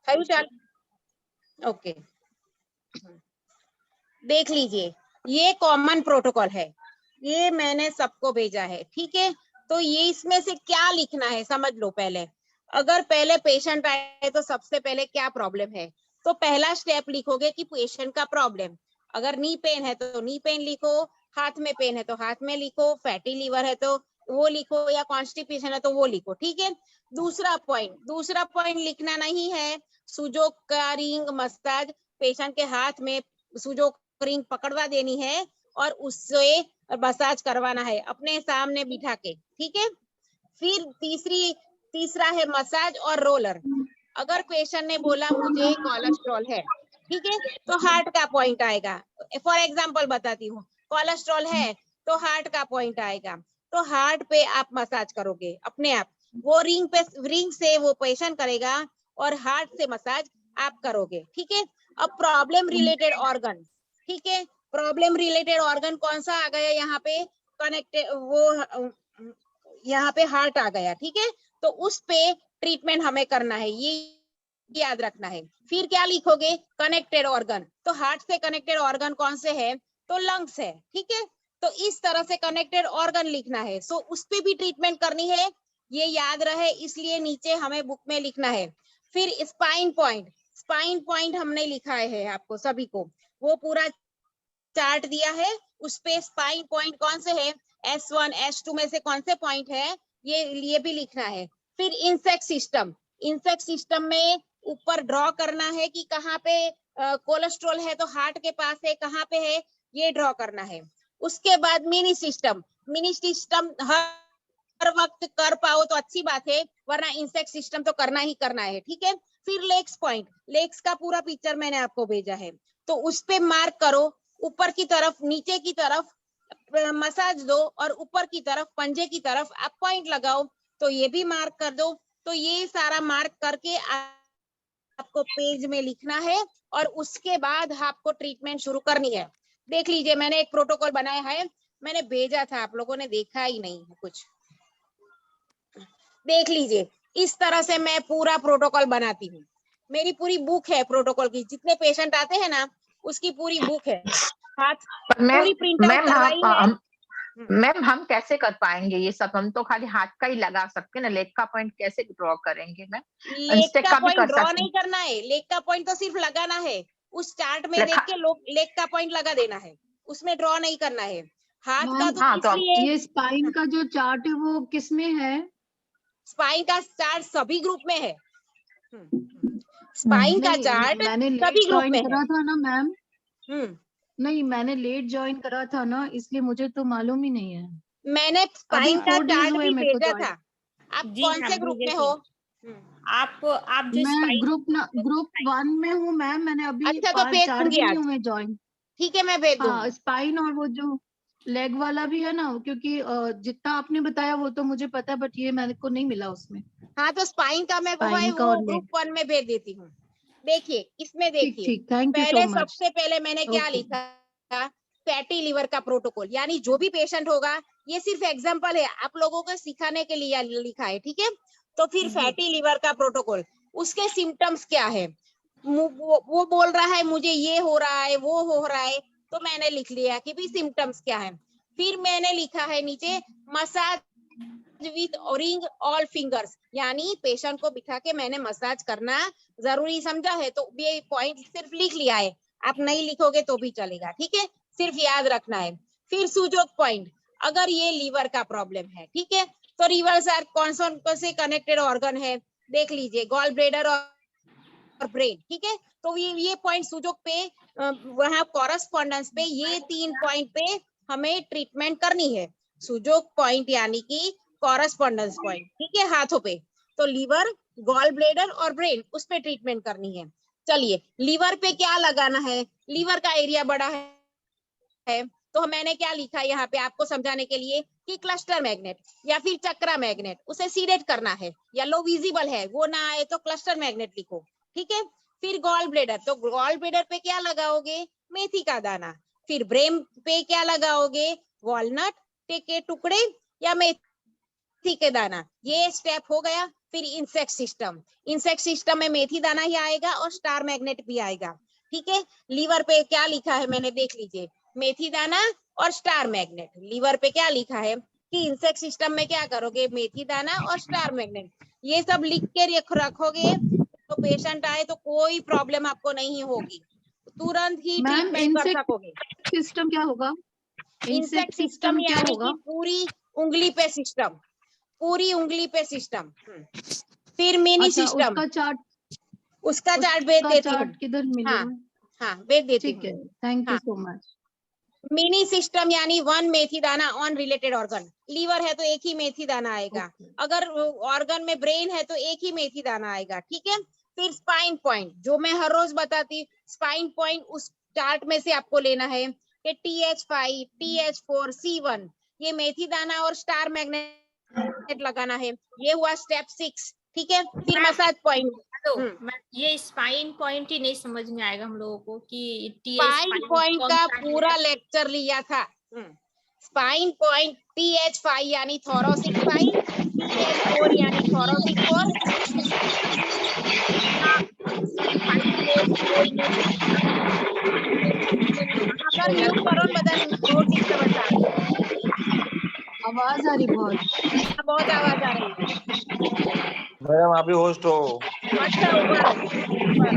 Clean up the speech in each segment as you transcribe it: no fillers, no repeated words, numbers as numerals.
खैरू चाल, ओके। देख लीजिए, ये कॉमन प्रोटोकॉल है, ये मैंने सबको भेजा है, ठीक है। तो ये इसमें से क्या लिखना है समझ लो पहले। अगर पहले पेशेंट आए तो सबसे पहले क्या प्रॉब्लम है, तो पहला स्टेप लिखोगे कि पेशेंट का प्रॉब्लम। अगर नी पेन है तो नी पेन लिखो, हाथ में पेन है तो हाथ में लिखो, फैटी लीवर है तो वो लिखो, या कॉन्स्टिपेशन है तो वो लिखो, ठीक है। दूसरा पॉइंट लिखना नहीं है सुजो का रिंग मसाज, पेशेंट के हाथ में सुजो रिंग पकड़वा देनी है और उससे मसाज करवाना है अपने सामने बिठा के, ठीक है। फिर तीसरा है मसाज और रोलर। अगर पेशेंट ने बोला मुझे कोलेस्ट्रॉल है, ठीक है, तो हार्ट का पॉइंट आएगा। फॉर एग्जांपल बताती हूँ, कोलेस्ट्रॉल है तो हार्ट का पॉइंट आएगा, तो हार्ट पे आप मसाज करोगे अपने आप, वो रिंग से वो पेशेंट करेगा और हार्ट से मसाज आप करोगे, ठीक है। अब प्रॉब्लम रिलेटेड ऑर्गन, ठीक है, प्रॉब्लम रिलेटेड ऑर्गन कौन सा आ गया यहाँ पे, कनेक्टेड वो यहाँ पे हार्ट आ गया, ठीक है। तो उस पे ट्रीटमेंट हमें करना है, ये याद रखना है। फिर क्या लिखोगे, कनेक्टेड ऑर्गन, तो हार्ट से कनेक्टेड ऑर्गन कौन से है, तो लंग्स है, ठीक है। तो इस तरह से कनेक्टेड ऑर्गन लिखना है, सो उस पे भी ट्रीटमेंट करनी है, ये याद रहे, इसलिए नीचे हमें बुक में लिखना है। फिर स्पाइन पॉइंट हमने लिखा है आपको सभी को, वो पूरा चार्ट दिया है, उस पे स्पाइन पॉइंट कौन से है, S1 S2 में से कौन से पॉइंट है, ये भी लिखना है। फिर इंसेक्ट सिस्टम में ऊपर ड्रॉ करना है कि कहाँ पे कोलेस्ट्रॉल है तो हार्ट के पास है, कहाँ पे है ये ड्रॉ करना है। उसके बाद मिनी सिस्टम हर वक्त कर पाओ तो अच्छी बात है, वरना इंसेक्ट सिस्टम तो करना ही करना है, ठीक है। फिर लेग्स का पूरा पिक्चर मैंने आपको भेजा है, तो उस पे मार्क करो, ऊपर की तरफ नीचे की तरफ मसाज दो और ऊपर की तरफ पंजे की तरफ आप पॉइंट लगाओ, तो ये भी मार्क कर दो। तो ये सारा मार्क करके आपको पेज में लिखना है और उसके बाद आपको ट्रीटमेंट शुरू करनी है। देख लीजिए, मैंने एक प्रोटोकॉल बनाया है, मैंने भेजा था, आप लोगों ने देखा ही नहीं है कुछ। देख लीजिए, इस तरह से मैं पूरा प्रोटोकॉल बनाती हूँ, मेरी पूरी बुक है प्रोटोकॉल की, जितने पेशेंट आते हैं ना उसकी पूरी बुक है, हाथ पूरी प्रिंट आउट करवाई है। मैम हम कैसे कर पाएंगे ये सब, हम तो खाली हाथ का ही लगा सकते हैं ना, लेग का पॉइंट कैसे ड्रॉ करेंगे मैम? लेग का पॉइंट ड्रॉ नहीं करना है, लेग का पॉइंट तो सिर्फ लगाना है, उस चार्ट में देख के लेग का पॉइंट लगा देना है, उसमें ड्रॉ नहीं करना है। हाथ का तो इसलिए, ये स्पाइन का जो चार्ट है वो किस में है? स्पाइन का चार्ट सभी ग्रुप में है, स्पाइन का चार्ट मैंने सभी ग्रुप में करा था ना मैम। नहीं, मैंने लेट ज्वाइन करा था ना, इसलिए मुझे तो मालूम ही नहीं है। मैंने स्पाइन का चार्ट भी भेजा था। आप कौन से ग्रुप में हो? आप जो मैं ग्रुप 1 में हूँ मैम, मैंने अभी अच्छा, तो भेज 4 दूंगी दिन आज, हुए ज्वाइन। ठीक है, मैं भेज दूंगी। स्पाइन और वो जो लेग वाला भी है ना, क्योंकि जितना आपने बताया वो तो मुझे पता है, बट ये मेरे को नहीं मिला उसमें। हाँ, तो स्पाइन का मैं वो ग्रुप 1 में भेज देती हूँ। देखिए, इसमें देखिए, पहले सबसे पहले मैंने क्या लिखा, फैटी लिवर का प्रोटोकॉल, यानी जो भी पेशेंट होगा, ये सिर्फ एग्जांपल है, आप लोगों को सिखाने के लिए लिखा है, ठीक है। तो फिर फैटी लिवर का प्रोटोकॉल, उसके सिम्टम्स क्या है, वो बोल रहा है मुझे ये हो रहा है, वो हो रहा है, तो मैंने लिख लिया कि भी सिम्टम्स क्या है। फिर मैंने लिखा है नीचे massage with ring all fingers, यानी पेशेंट को बिठा के मैंने मसाज करना जरूरी समझा है, तो ये पॉइंट सिर्फ लिख लिया है, आप नहीं लिखोगे तो भी चलेगा, ठीक है, सिर्फ याद रखना है। फिर सुजोग पॉइंट, अगर ये लीवर का प्रॉब्लम है, ठीक है, तो लीवर से कनेक्टेड ऑर्गन है, देख लीजिए, गॉल ब्लेडर और ब्रेन, ठीक है। तो ये पॉइंट सुजोग पे वहां कॉरेस्पॉन्डेंस पे ये 3 पॉइंट पे हमें ट्रीटमेंट करनी है। सुजोग पॉइंट यानी कि कॉरेस्पॉन्डेंस पॉइंट, ठीक है, हाथों पे, तो लीवर, गॉल ब्लेडर और ब्रेन, उस पे ट्रीटमेंट करनी है। चलिए, लीवर पे क्या लगाना है, लीवर का एरिया बड़ा है, तो मैंने क्या लिखा यहाँ पे आपको समझाने के लिए कि क्लस्टर मैग्नेट या फिर चक्रा मैग्नेट, उसे सीडेट करना है, येलो विजिबल है वो ना आए तो क्लस्टर मैग्नेट लिखो, ठीक है। फिर गॉल ब्लेडर, तो गॉल ब्लेडर पे क्या लगाओगे, मेथी का दाना। फिर ब्रेन पे क्या लगाओगे, वॉलनट के टुकड़े या मेथी के दाना, ये स्टेप हो गया। फिर इंसेक्ट सिस्टम में मेथी दाना ही आएगा और स्टार मैग्नेट भी आएगा, ठीक है। लीवर पे क्या लिखा है मैंने देख लीजिए, मेथी दाना और स्टार मैग्नेट। लीवर पे क्या लिखा है कि इंसेक्ट सिस्टम में क्या करोगे, मेथी दाना और स्टार मैग्नेट, ये सब लिख के रखोगे तो पेशेंट आए तो कोई प्रॉब्लम आपको नहीं होगी, तुरंत ही मैम ट्रीटमेंट कर इंसेक्ट सकोगे। सिस्टम क्या होगा? इंसेक्ट सिस्टम क्या यानी होगा? कि पूरी उंगली पे सिस्टम, पूरी उंगली पे सिस्टम। फिर मिनी अच्छा, सिस्टम, उसका चार्ट भेज उसका देती हूँ। चार्ट किधर हाँ मिलेगा? हाँ भेज देती ठीक है, हूँ। थैंक यू हाँ, सो मच। मिनी सिस्टम यानी 1 मेथी दाना ऑन रिलेटेड ऑर्गन। लीवर है तो एक ही मेथी दाना आएगा, अगर ऑर्गन में ब्रेन है तो एक ही मेथी दाना आएगा, ठीक है। फिर स्पाइन पॉइंट जो मैं हर रोज बताती, स्पाइन पॉइंट उस चार्ट में से आपको लेना है कि TH5, TH4, C1 ये मेथी दाना और स्टार मैग्नेट लगाना है। ये हुआ स्टेप 6, ठीक है। फिर मसाज पॉइंट। तो ये स्पाइन पॉइंट ही नहीं समझ में आएगा हम लोगों को कि स्पाइन पॉइंट का पूरा लेक्चर लिया था। स्पाइन पॉइंट TH5 यानी थोरोसिक 5, TH4 यानी थोरोसिक 4। अगर म्यूट करो न बदन, बहुत डिस्टर्बेंस आ रही है, आवाज आ रही बहुत। बहुत आवाज आ रही है। मैडम आप ही होस्ट हो। अच्छा ऊपर ऊपर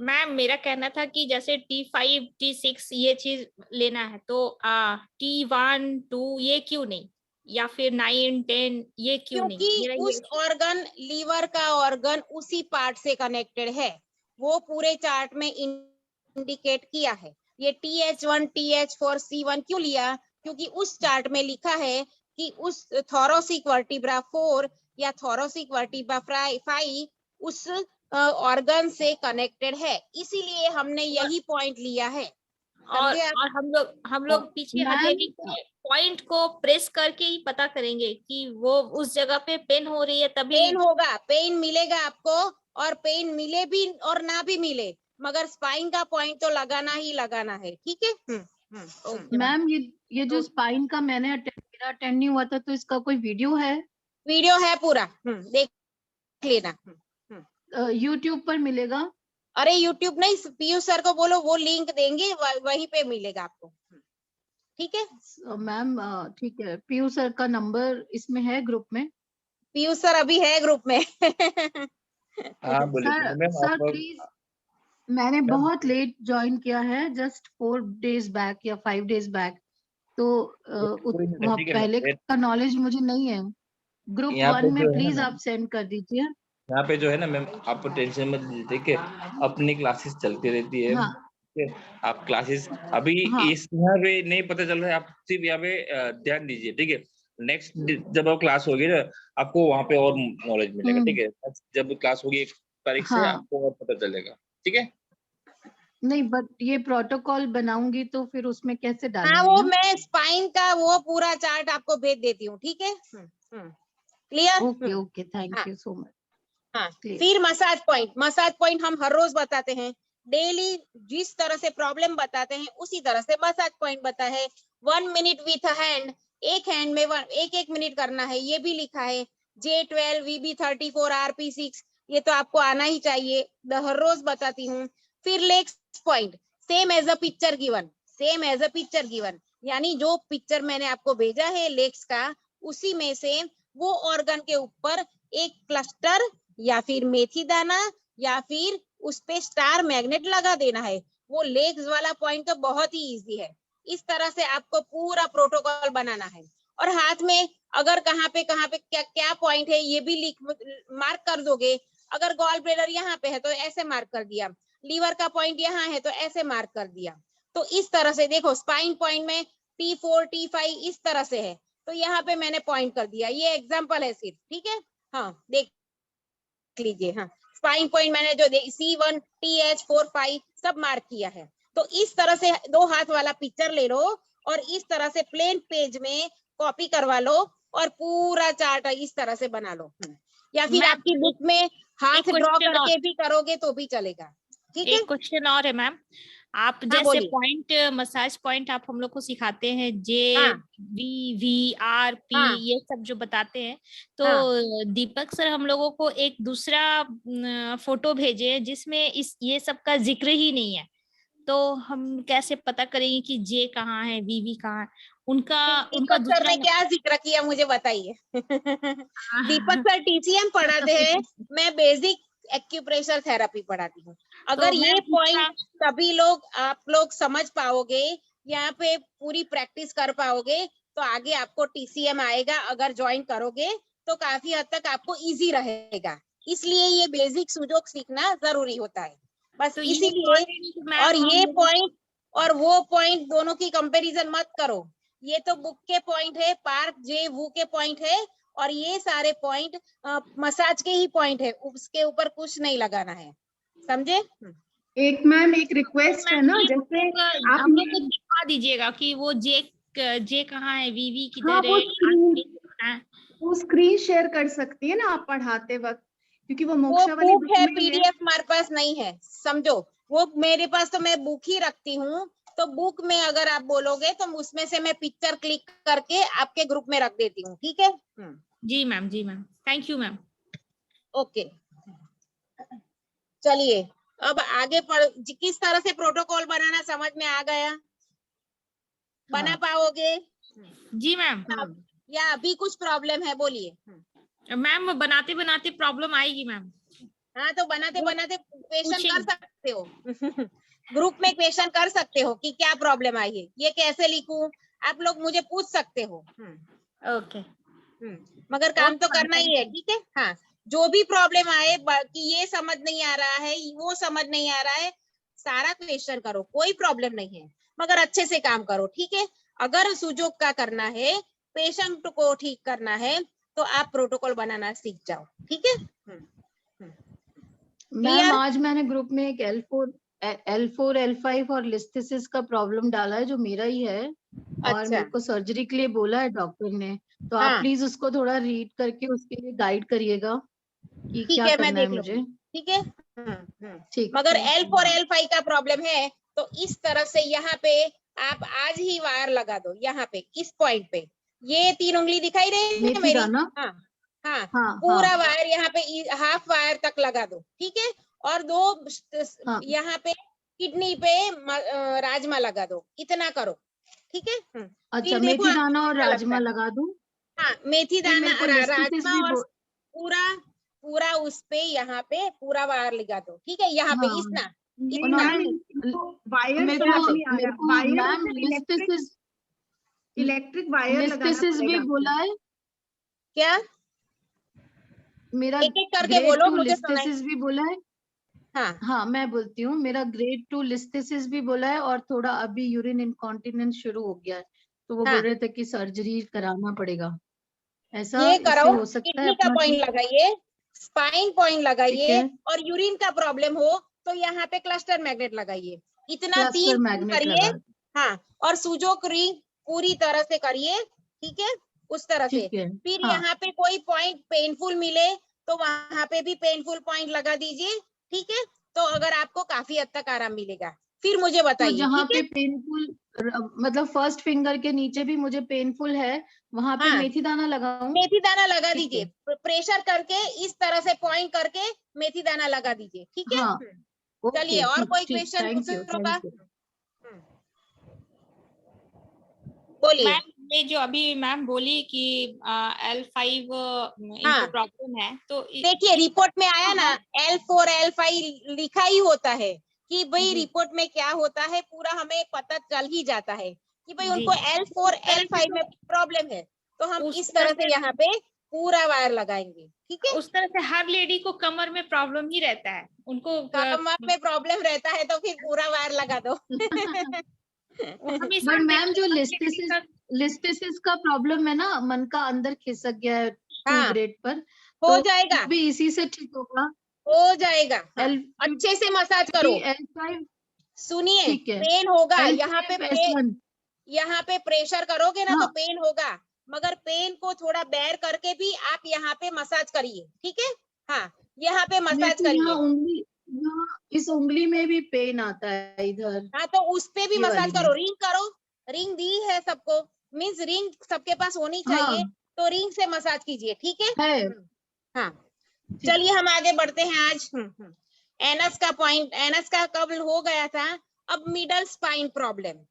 मैम मेरा कहना था कि जैसे T5, T6 ये चीज लेना है तो T1, 2 ये क्यों नहीं, या फिर 9, 10 ये क्यों नहीं? क्योंकि मेरा उस ऑर्गन, लीवर का ऑर्गन उसी पार्ट से कनेक्टेड है, वो पूरे चार्ट में इंडिकेट किया है। ये TH1, TH4, C1 क्यों लिया, क्योंकि उस चार्ट में लिखा है कि उस थोरोसिक वर्टिब्रा 4 या थोरोसिक वर्टिब्रा 5 उस ऑर्गन से कनेक्टेड है, इसीलिए हमने यही पॉइंट लिया है। और समझे आप? हम लोग पीछे मैम, हथेली के पॉइंट को प्रेस करके ही पता करेंगे कि वो उस जगह पे पेन हो रही है तभी। पेन होगा, पेन मिलेगा आपको, और पेन मिले भी और ना भी मिले, मगर स्पाइन का पॉइंट तो लगाना ही लगाना है, ठीक है। ओके मैम ये जो स्पाइन का मेरा अटेंड नहीं हुआ था, तो इसका कोई वीडियो है? वीडियो है पूरा, देख लेना। यूट्यूब पर मिलेगा? अरे यूट्यूब नहीं, पीयूष सर को बोलो वो लिंक देंगे, वहीं पे मिलेगा आपको, ठीक है। मैम ठीक है, पीयू सर का नंबर इसमें है ग्रुप में? पीयूष सर अभी है ग्रुप में। हाँ बोलिए सर मैम सर आप। प्लीज, मैंने बहुत लेट ज्वाइन किया है, जस्ट 4 डेज बैक या 5 डेज बैक, तो कोई नहीं, वहाँ ठीक है पहले मैम। का नॉलेज मुझे नहीं है। ग्रुप यहाँ 1 पे में जो है प्लीज ना आप सेंड कर दीजिए। यहाँ पे जो है ना मैम, आप टेंशन मत लीजिए, ठीक है। अपनी क्लासेस चलती रहती है, हाँ ठीक है। आप क्लासेस अभी हाँ इस यहाँ पे नहीं पता चल रहा है, आप सिर्फ यहाँ पे ध्यान दीजिए, ठीक है। नेक्स्ट जब आप क्लास होगी ना, आपको वहाँ पे और नॉलेज मिलेगा, ठीक है। जब क्लास होगी 1 तारीख से, हाँ आपको और पता चलेगा, ठीक है। नहीं, बट ये प्रोटोकॉल बनाऊंगी तो फिर उसमें कैसे हाँ डालूंगी वो ना? मैं स्पाइन का वो पूरा चार्ट आपको भेज देती हूँ, ठीक है। Clear? Okay okay, thank you so much. हाँ, क्लियर। फिर मसाज पॉइंट हम हर रोज बताते हैं, डेली जिस तरह से प्रॉब्लम बताते हैं उसी तरह से मसाज पॉइंट बता है। 1 मिनट विथ हैंड, एक हैंड में एक मिनट करना है, ये भी लिखा है। J12, VB34, RP6 ये तो आपको आना ही चाहिए, हर रोज बताती हूँ। फिर legs point, same as a picture given, यानी जो पिक्चर मैंने आपको भेजा है लेग्स का, उसी में से वो ऑर्गन के ऊपर एक क्लस्टर या फिर मेथी दाना या फिर उस पे स्टार मैग्नेट लगा देना है। वो लेग्स वाला पॉइंट तो बहुत ही इजी है। इस तरह से आपको पूरा प्रोटोकॉल बनाना है, और हाथ में अगर कहाँ पे क्या क्या पॉइंट है ये भी मार्क कर दोगे। अगर गॉल ब्लैडर यहाँ पे है तो ऐसे मार्क कर दिया, लीवर का पॉइंट यहाँ है तो ऐसे मार्क कर दिया। तो इस तरह से देखो, स्पाइन पॉइंट में T4, T5 इस तरह से है, तो यहाँ पे मैंने पॉइंट कर दिया, ये एग्जाम्पल है सिर्फ, ठीक है। हाँ देख लीजिए, हाँ स्पाइन पॉइंट मैंने जो C1, TH4, 5 सब मार्क किया है। तो इस तरह से 2 हाथ वाला पिक्चर ले लो और इस तरह से प्लेन पेज में कॉपी करवा लो और पूरा चार्ट इस तरह से बना लो, या फिर मैम, आपकी बुक में हाथ ड्रॉ क्वेश्चन और करके भी करोगे तो भी चलेगा, ठीक है। एक क्वेश्चन और है मैम, आप हाँ, जैसे बोलिए। पॉइंट मसाज पॉइंट आप हम लोग को सिखाते हैं, जे हाँ। VVRP हाँ। ये सब जो बताते हैं, तो हाँ। दीपक सर हम लोगों को एक दूसरा फोटो भेजे हैं जिसमें इस ये सब का जिक्र ही नहीं है, तो हम कैसे पता करेंगे कि जे कहाँ है, VV कहाँ है? उनका उनका दीपक सर दूसरा ने क्या जिक्र किया मुझे बताइए। दीपक सर TCM पढ़ाते हैं, मैं बेसिक एक्यूप्रेशर थेरेपी पढ़ाती हूँ। अगर तो ये मैम पॉइंट सभी लोग आप लोग समझ पाओगे, यहाँ पे पूरी प्रैक्टिस कर पाओगे, तो आगे आपको TCM आएगा। अगर ज्वाइन करोगे तो काफी हद तक आपको इजी रहेगा। इसलिए ये बेसिक सुजोग सीखना जरूरी होता है, बस तो ये इसीलिए। already मैम और हम ये लोग पॉइंट और वो पॉइंट दोनों की कंपैरिजन मत करो। ये तो बुक के पॉइंट है, पार्क जे वू के पॉइंट है, और ये सारे पॉइंट मसाज के ही पॉइंट है, उसके ऊपर कुछ नहीं लगाना है, समझे? एक मैम एक रिक्वेस्ट है ना, जैसे आप हम लोग को दिखा दीजिएगा कि वो जे कहाँ है, VV हाँ किधर वो है, स्क्रीन वो स्क्रीन शेयर कर सकती है ना आप पढ़ाते वक्त, क्योंकि वो वो मोक्षा वाली बुक बुक है, में ही है। PDF हमारे पास नहीं है, समझो। वो मेरे पास तो मैं बुक ही रखती हूँ, तो बुक में अगर आप बोलोगे तो उसमें से मैं पिक्चर क्लिक करके आपके ग्रुप में रख देती हूँ, ठीक है? जी मैम, जी ma'am, thank you ma'am. Okay, चलिए अब आगे किस तरह से प्रोटोकॉल बनाना समझ में आ गया? बना हाँ। पाओगे जी मैम। या अभी कुछ प्रॉब्लम है? बोलिए। मैम बनाते बनाते प्रॉब्लम आएगी मैम। हाँ, तो बनाते वो बनाते क्वेश्चन कर पूछेंगे। सकते हो। ग्रुप में क्वेश्चन कर सकते हो कि क्या प्रॉब्लम आई है, ये कैसे लिखूं, आप लोग मुझे पूछ सकते हो। ओके। मगर काम तो करना ही है, ठीक है? हाँ, जो भी प्रॉब्लम आए, कि ये समझ नहीं आ रहा है, वो समझ नहीं आ रहा है, सारा क्वेश्चन करो, कोई प्रॉब्लम नहीं है, मगर अच्छे से काम करो, ठीक है? अगर सुजोग का करना है, पेशेंट को ठीक करना है, तो आप प्रोटोकॉल बनाना सीख जाओ, ठीक है? Ma'am clear? आज मैंने ग्रुप में एक L4 L5 और लिस्थेसिस का प्रॉब्लम डाला है, जो मेरा ही है, और अच्छा। मेरे को सर्जरी के लिए बोला है डॉक्टर ने, तो आप हाँ, प्लीज उसको थोड़ा रीड करके उसके लिए गाइड करिएगा कि ठीक क्या है, मैं करना है देख मुझे। लूंगी, ठीक है? ठीक, मगर थैंक यू। L4 L5 का प्रॉब्लम है, तो इस तरह से यहाँ पे आप आज ही वायर लगा दो, यहाँ पे इस पॉइंट पे, ये 3 उंगली दिखाई रही है मेथी मेरी? दाना। हाँ। हाँ, हाँ पूरा हाँ वायर यहाँ पे हाफ वायर तक लगा दो, ठीक है? और 2 हाँ। यहाँ पे किडनी पे राजमा लगा दो, इतना करो, ठीक है? अच्छा, फिर देखो मेथी आपको दाना और कैसा लगता राजमा है। लगा दूं? हाँ, मेथी फिर दाना मेरे को लिस्थेसिस राजमा, भी और पूरा पूरा उस पे यहाँ पे पूरा वायर लगा दो, ठीक है? यहाँ पे हाँ। इतना नहीं इतना मैम, वायर मेरे समझ को नहीं आ रहा। वायर मैम मतलब इलेक्ट्रिक वायर लगाना लिस्थेसिस भी पड़ेगा बोला है क्या? मेरा। एक एक करके ग्रेड बोलो, 2 मुझे सुनाई। लिस्थेसिस भी बोला है। हाँ, हाँ मैं बोलती हूँ, मेरा ग्रेड 2 लिस्थेसिस भी बोला है, और थोड़ा अभी यूरिन इनकॉन्टिनेंस शुरू हो गया है, तो वो हाँ, बोल रहे थे कि सर्जरी कराना पड़ेगा। ऐसा ये इससे कराओ, हो सकता है किडनी का अपना पॉइंट ठीक? लगाइए, स्पाइन पॉइंट ठीक लगाइए, है, और यूरिन का प्रॉब्लम हो तो यहाँ पे क्लस्टर मैग्नेट लगाइए, इतना क्लस्टर 3 मैग्नेट करिए। लगा। हाँ, और सुजोक रिंग पूरी तरह से करिए, ठीक है? उस तरह से। ठीक है। फिर हाँ, यहाँ पे कोई पॉइंट पेनफुल मिले तो वहां पे भी पेनफुल पॉइंट लगा दीजिए, ठीक है? तो अगर आपको काफी हद तक आराम मिलेगा, फिर मुझे तो बताइए, जहाँ ठीक पे है? पेनफुल, मतलब फर्स्ट फिंगर के नीचे भी मुझे पेनफुल है, वहां पे हाँ, मेथी दाना लगाऊं? मेथी दाना लगा ठीक दीजिए, है। प्रेशर करके इस तरह से पॉइंट करके मेथी दाना लगा दीजिए, ठीक है? हाँ, चलिए, ओके, और ठीक कोई ठीक, क्वेश्चन थैंक यू, दूसरों का? Thank you. बोलिए। मैम ये जो अभी मैम बोली कि L5 इनको हाँ, प्रॉब्लम है, तो देखिए रिपोर्ट में आया ना, L4 L5 लिखा ही होता है कि भाई जी रिपोर्ट में क्या होता है, पूरा हमें पता चल ही जाता है कि भाई जी उनको L4 उस तरह से L5 में प्रॉब्लम है, तो हम उस इस तरह तरह से यहाँ पे पूरा वायर लगाएंगे, ठीक है? उस तरह से हर लेडी को कमर में प्रॉब्लम ही रहता है उनको। कमर में प्रॉब्लम रहता है तो फिर पूरा वायर लगा दो। हमेशा बट मैम जो हर lady का लिस्टेसिस का प्रॉब्लम है ना, मन का अंदर खिसक गया है 2 हाँ, ग्रेड पर, हो तो जाएगा, वो भी इसी से ठीक होगा? हो जाएगा। हाँ, एल अच्छे से मसाज क्योंकि करो, L5 सुनिए, ठीक है, पेन होगा यहाँ पे, L5 S1। यहाँ पे प्रेशर करोगे ना तो हाँ, पेन होगा, मगर पेन को थोड़ा बेर करके भी आप यहाँ पे मसाज करिए, ठीक है? हाँ, यहाँ पे मेरे मसाज को यहाँ करिए। इस उंगली में भी पेन आता है इधर। हाँ, तो उस पे भी ये मसाज वाली करो, में। रिंग करो। रिंग दी है सबको, मीन्स रिंग सबके पास होनी चाहिए, हाँ तो रिंग से मसाज कीजिए, ठीक है। है। हाँ, ठीक। चलिए हम आगे बढ़ते हैं आज। एनस का पॉइंट, एनस का कब हो गया था। अब मिडल स्पाइन प्रॉब्लम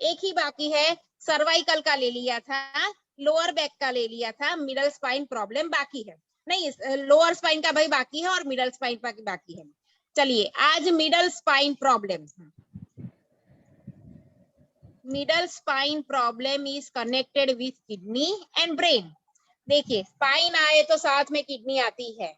एक ही बाकी है। सर्वाइकल का ले लिया था, लोअर बैक का ले लिया था, मिडल स्पाइन प्रॉब्लम बाकी है। नहीं, लोअर स्पाइन का भाई बाकी है और मिडल स्पाइन का बाकी है। चलिए आज middle spine problem. Middle spine problem is connected with kidney and brain. देखिए स्पाइन आए तो साथ में किडनी आती है,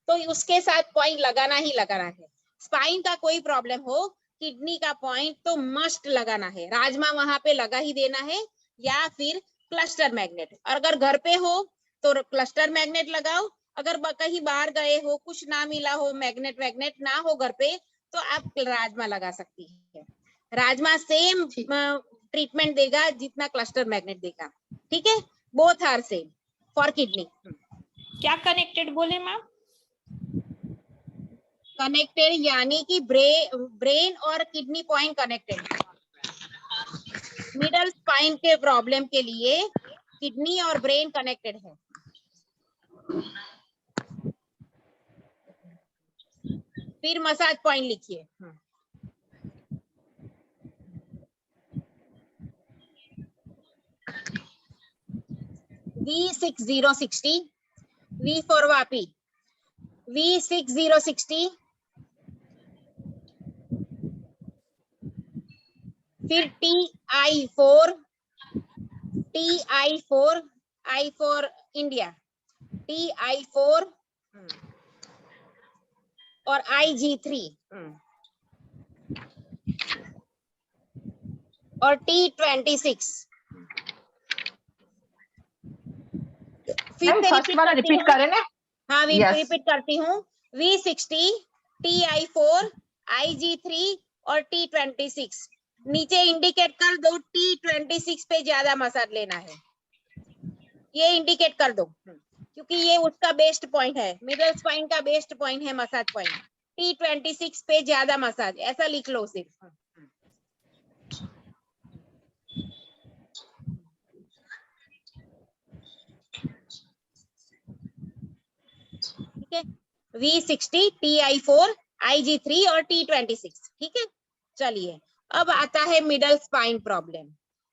तो उसके साथ पॉइंट लगाना ही लगाना है। स्पाइन का कोई प्रॉब्लम हो, किडनी का पॉइंट तो मस्ट लगाना है। राजमा वहां पे लगा ही देना है, या फिर क्लस्टर मैग्नेट। अगर घर पे हो तो क्लस्टर मैग्नेट लगाओ, अगर कहीं बाहर गए हो, कुछ ना मिला हो, मैग्नेट वैग्नेट ना हो घर पे, तो आप राजमा लगा सकती है। राजमा सेम ट्रीटमेंट देगा जितना क्लस्टर मैग्नेट देगा, ठीक है। Both are same for kidney. क्या कनेक्टेड बोले मैम? कनेक्टेड यानी कि ब्रेन और kidney point connected. Middle spine के प्रॉब्लम के लिए किडनी और ब्रेन कनेक्टेड है। फिर मसाज पॉइंट लिखिए। V6060, V for Vapi, V6060, फिर TI4, TI4, I for India, TI4 और IG3 और T26। फिर मैम से फर्स्ट वाला करती रिपीट हूँ। करें ना? हाँ, Yes. रिपीट करती हूँ। V60, TI4, IG3 और T26। नीचे इंडिकेट कर दो, T26 पे ज्यादा मसाज लेना है, ये इंडिकेट कर दो, क्योंकि ये उसका बेस्ट पॉइंट है। मिडल स्पाइन का बेस्ट पॉइंट है मसाज पॉइंट। T26 पे ज्यादा मसाज, ऐसा लिख लो सिर्फ। ठीक है, V60, TI4, IG3 और T26, ठीक है। चलिए अब आता है middle spine problem.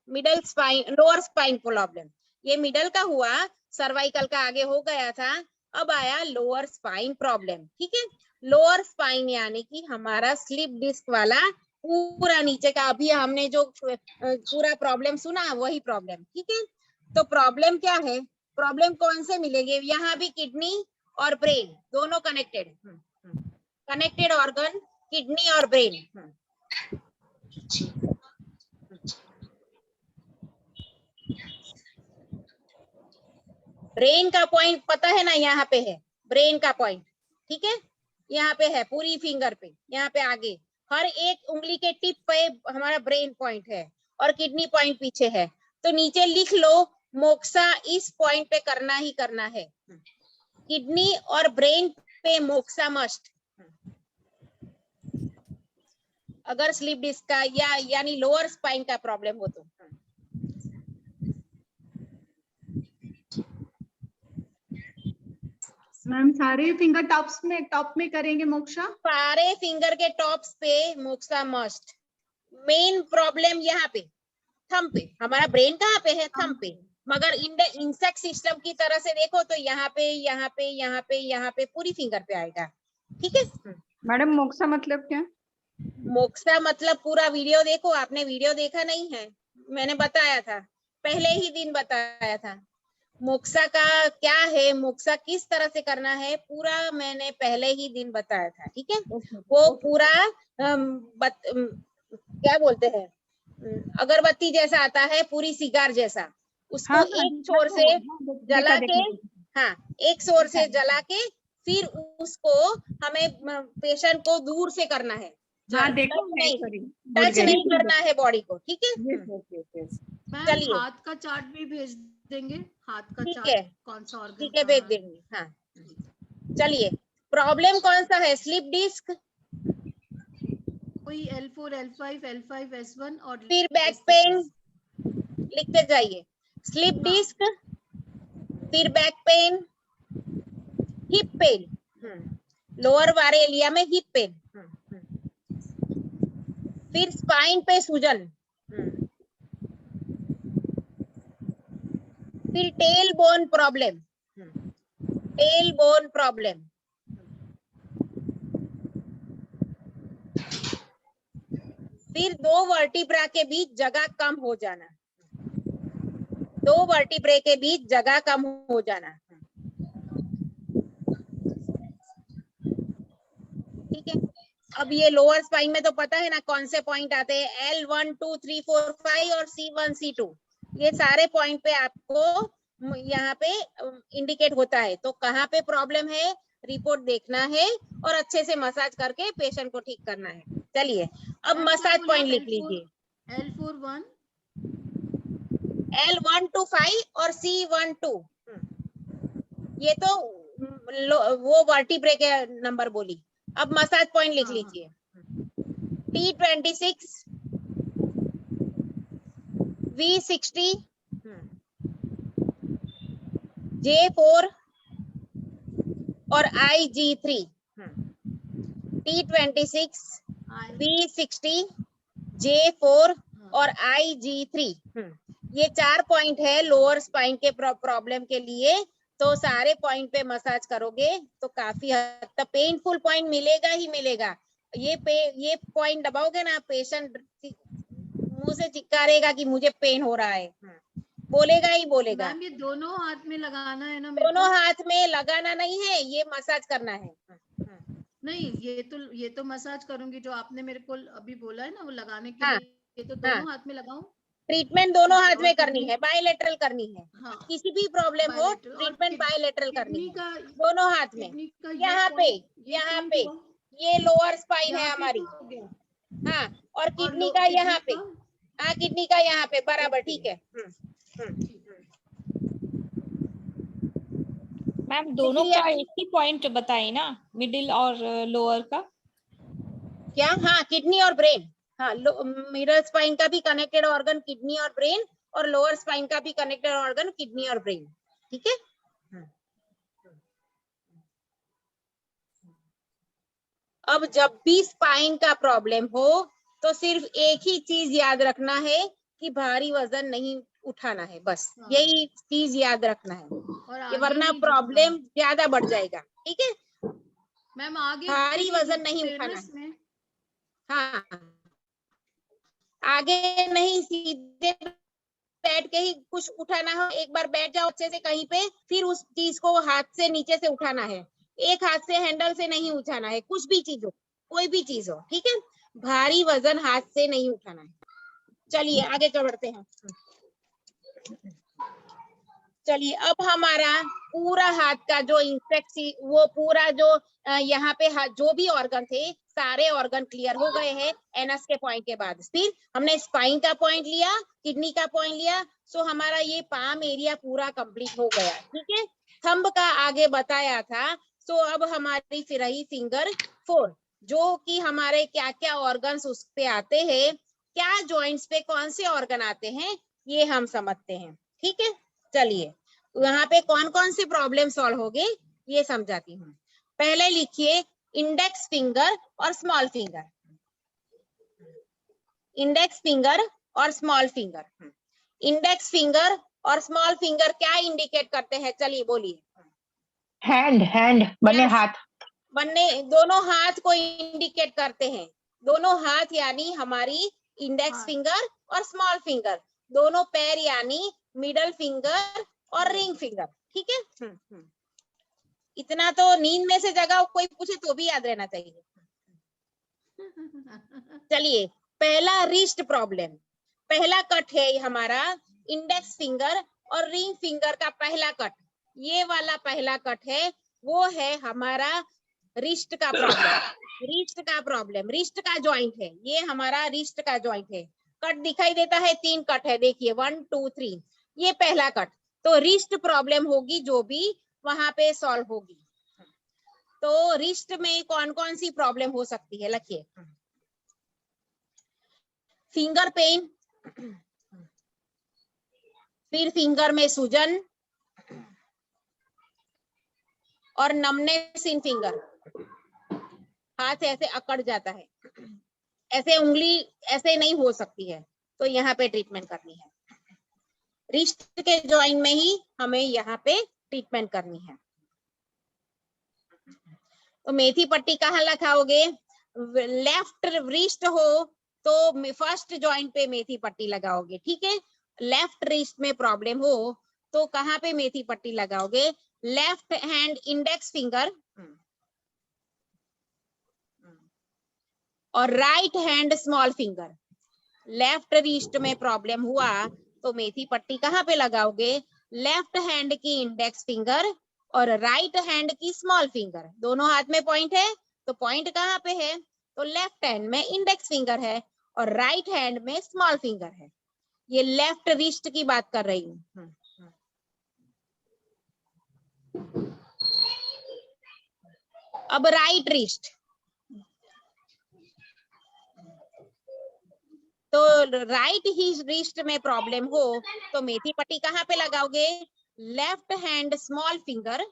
Middle spine, lower spine problem. ये मिडल का हुआ, सर्वाइकल का आगे हो गया था, अब आया लोअर स्पाइन प्रॉब्लम, ठीक है। लोअर स्पाइन यानी कि हमारा स्लिप डिस्क वाला पूरा नीचे का, अभी हमने जो पूरा प्रॉब्लम सुना वही प्रॉब्लम, ठीक है। तो प्रॉब्लम क्या है, प्रॉब्लम कौन से मिलेंगे, यहाँ भी किडनी और ब्रेन दोनों कनेक्टेड, कनेक्टेड ऑर्गन किडनी और ब्रेन। ब्रेन का पॉइंट पता है ना, यहाँ पे है ब्रेन का पॉइंट, ठीक है। यहाँ पे है पूरी फिंगर पे, यहाँ पे आगे हर एक उंगली के टिप पे हमारा ब्रेन पॉइंट है और किडनी पॉइंट पीछे है। तो नीचे लिख लो, मोक्सा इस पॉइंट पे करना ही करना है। किडनी और ब्रेन पे मोक्सा मस्ट। अगर स्लिप डिस्क का या यानी लोअर स्पाइन का प्रॉब्लम हो तो। मैम सारे फिंगर टॉप में करेंगे मोक्षा? सारे फिंगर के टॉप्स पे मोक्सा मस्ट। मेन प्रॉब्लम यहाँ पे थंब पे, हमारा ब्रेन कहाँ पे है, थंब पे। मगर इंसेक्ट सिस्टम की तरह से देखो तो यहाँ पे यहाँ पे यहाँ पे यहाँ पे पूरी फिंगर पे आएगा, ठीक है। मैडम मोक्सा मतलब क्या? मोक्सा मतलब पूरा वीडियो देखो, आपने वीडियो देखा नहीं है, मैंने बताया था, पहले ही दिन बताया था। मोक्सा का क्या है, मोक्सा किस तरह से करना है, पूरा मैंने पहले ही दिन बताया था, ठीक है। वो पूरा क्या बोलते हैं, अगरबत्ती जैसा आता है, पूरी सिगार जैसा, उसको हाँ, एक छोर से जला के, हाँ एक छोर से जला के, फिर उसको हमें पेशेंट को दूर से करना है, हाँ देखो टच नहीं करना है बॉडी को, ठीक है। मैम चलिए हाथ का चार्ट भी भेज देंगे, हाथ का ठीक चार्ट है, कौन सा ऑर्गन ठीक है भेज देंगे। हाँ चलिए, प्रॉब्लम कौन सा है, स्लिप डिस्क, कोई L4, L5, L5, S1 और फिर बैक S6 पेन लिखते जाइए, स्लिप हाँ। डिस्क, फिर back pain, hip pain, lower वारेलिया में हिप पेन, फिर स्पाइन पे सूजन, फिर tail bone problem, tail bone problem, फिर दो वर्टिब्रा के बीच जगह कम हो जाना, दो वर्टिब्रे के बीच जगह कम हो जाना, ठीक है। अब ये लोअर स्पाइन में तो पता है ना कौन से पॉइंट आते हैं, L1, 2, 3, 4, 5 और C1, C2, ये सारे पॉइंट पे आपको यहाँ पे इंडिकेट होता है। तो कहाँ पे प्रॉब्लम है रिपोर्ट देखना है और अच्छे से मसाज करके पेशेंट को ठीक करना है। चलिए अब मसाज पॉइंट लिख लीजिए, L4 1, L1 to 5 और C1 2, ये तो वो वर्टिब्रे के नंबर बोली। अब मसाज पॉइंट लिख लीजिए, T26, V60, J4 और IG3, T26, V60, J4 और IG3, ये 4 पॉइंट है लोअर स्पाइन के प्रॉब्लम के लिए। तो सारे पॉइंट पे मसाज करोगे तो काफी हद तक पेनफुल पॉइंट मिलेगा ही मिलेगा। ये पॉइंट दबाओगे ना, पेशेंट मुंह से चिल्लाएगा कि मुझे पेन हो रहा है, बोलेगा ही बोलेगा। मैम ये दोनों हाथ में लगाना है ना? दोनों हाथ में लगाना नहीं है, ये मसाज करना है। नहीं, ये तो मसाज करूंगी जो आपने मेरे को अभी बोला है ना, वो लगाने के हाँ, लिए ये तो दोनों हाथ में लगाऊं? ट्रीटमेंट दोनों ठीक है, हाथ में और करनी किडनी? है, बायलैटरल करनी है। हाँ, किसी भी प्रॉब्लम हो बायलैटरल। और ट्रीटमेंट बायलैटरल करनी किडनी है, का, दोनों हाथ में। किडनी का यहाँ पे, यहाँ पे ये लोअर स्पाइन है यहाँ पे हमारी, तो हो गया। हाँ, और किडनी और का यहाँ पे, का? हाँ किडनी का यहाँ पे बराबर, ठीक है। मैम दोनों का एक ही पॉइंट बताए ना, मिडिल और लोअर का? क्या? हाँ, किडनी और ब्रेन, हाँ, मिडल स्पाइन का भी कनेक्टेड ऑर्गन किडनी और ब्रेन, और लोअर स्पाइन का भी कनेक्टेड ऑर्गन किडनी और ब्रेन, ठीक है। अब जब भी स्पाइन का प्रॉब्लम हो तो सिर्फ एक ही चीज याद रखना है कि भारी वजन नहीं उठाना है, बस यही चीज याद रखना है, और वरना प्रॉब्लम ज्यादा बढ़ जाएगा, ठीक है। मैम आगे भारी वजन नहीं उठाना है, हाँ, आगे नहीं, सीधे बैठ के ही कुछ उठाना हो। एक बार बैठ जाओ अच्छे से कहीं पे, फिर उस चीज को हाथ से नीचे से उठाना है, एक हाथ से हैंडल से नहीं उठाना है, कुछ भी चीज हो, कोई भी चीज हो, ठीक है। भारी वजन हाथ से नहीं उठाना है। चलिए आगे बढ़ते हैं। चलिए अब हमारा पूरा हाथ का जो इंस्पेक्शन, वो पूरा जो यहाँ पे जो भी ऑर्गन थे सारे ऑर्गन क्लियर हो गए हैं एनएस के पॉइंट के बाद। फिर हमने स्पाइन का पॉइंट लिया, किडनी का पॉइंट लिया, सो हमारा ये पाम एरिया पूरा कंप्लीट हो गया, ठीक है। थंब का आगे बताया था, सो अब हमारी फिर रही फिंगर 4, जो कि हमारे क्या क्या ऑर्गन्स उस पे आते हैं, क्या जॉइंट्स पे कौन से ऑर्गन आते हैं, ये हम समझते हैं, ठीक है। चलिए यहाँ पे कौन कौन सी प्रॉब्लम सॉल्व होगी ये समझाती हूँ। पहले लिखिए इंडेक्स फिंगर और स्मॉल फिंगर, इंडेक्स फिंगर और स्मॉल फिंगर। इंडेक्स फिंगर और स्मॉल फिंगर क्या इंडिकेट करते हैं, चलिए बोलिए। हैंड बने हाथ, बनने दोनों हाथ को इंडिकेट करते हैं, दोनों हाथ यानी हमारी इंडेक्स फिंगर और स्मॉल फिंगर, दोनों पैर यानी मिडल फिंगर और रिंग फिंगर, ठीक है। इतना तो नींद में से जगा कोई पूछे तो भी याद रहना चाहिए। चलिए पहला रिस्ट प्रॉब्लम, पहला कट है हमारा इंडेक्स फिंगर और रिंग फिंगर का पहला कट, ये वाला पहला कट है, वो है हमारा रिस्ट का प्रॉब्लम। रिस्ट का प्रॉब्लम, रिस्ट का जॉइंट है, ये हमारा रिस्ट का जॉइंट है। कट दिखाई देता है, 3 कट है, देखिए 1 2 3, ये पहला कट। तो रिस्ट प्रॉब्लम होगी जो भी वहां पे सॉल्व होगी। तो रिस्ट में कौन कौन सी प्रॉब्लम हो सकती है, लिखिए। फिंगर पेन, फिर फिंगर में सूजन और नमनेस इन फिंगर, हाथ ऐसे अकड़ जाता है, ऐसे उंगली ऐसे नहीं हो सकती है, तो यहाँ पे ट्रीटमेंट करनी है। रिस्ट के जॉइंट में ही हमें यहाँ पे ट्रीटमेंट करनी है। तो मेथी पट्टी कहाँ लगाओगे? लेफ्ट रिस्ट हो तो फर्स्ट जॉइंट पे मेथी पट्टी लगाओगे, ठीक है। लेफ्ट रिस्ट में प्रॉब्लम हो तो कहाँ पे मेथी पट्टी लगाओगे? लेफ्ट हैंड इंडेक्स फिंगर और right hand small finger. Left wrist में प्रॉब्लम हुआ तो मेथी पट्टी कहाँ पे लगाओगे? लेफ्ट हैंड की इंडेक्स फिंगर और राइट हैंड की स्मॉल फिंगर। दोनों हाथ में पॉइंट है, तो पॉइंट कहाँ पे है? तो लेफ्ट हैंड में इंडेक्स फिंगर है और राइट हैंड में स्मॉल फिंगर है। ये लेफ्ट रिस्ट की बात कर रही हूँ। अब राइट रिस्ट, तो राइट ही रिस्ट में प्रॉब्लम हो तो मेथी पट्टी कहाँ पे लगाओगे? Left hand small finger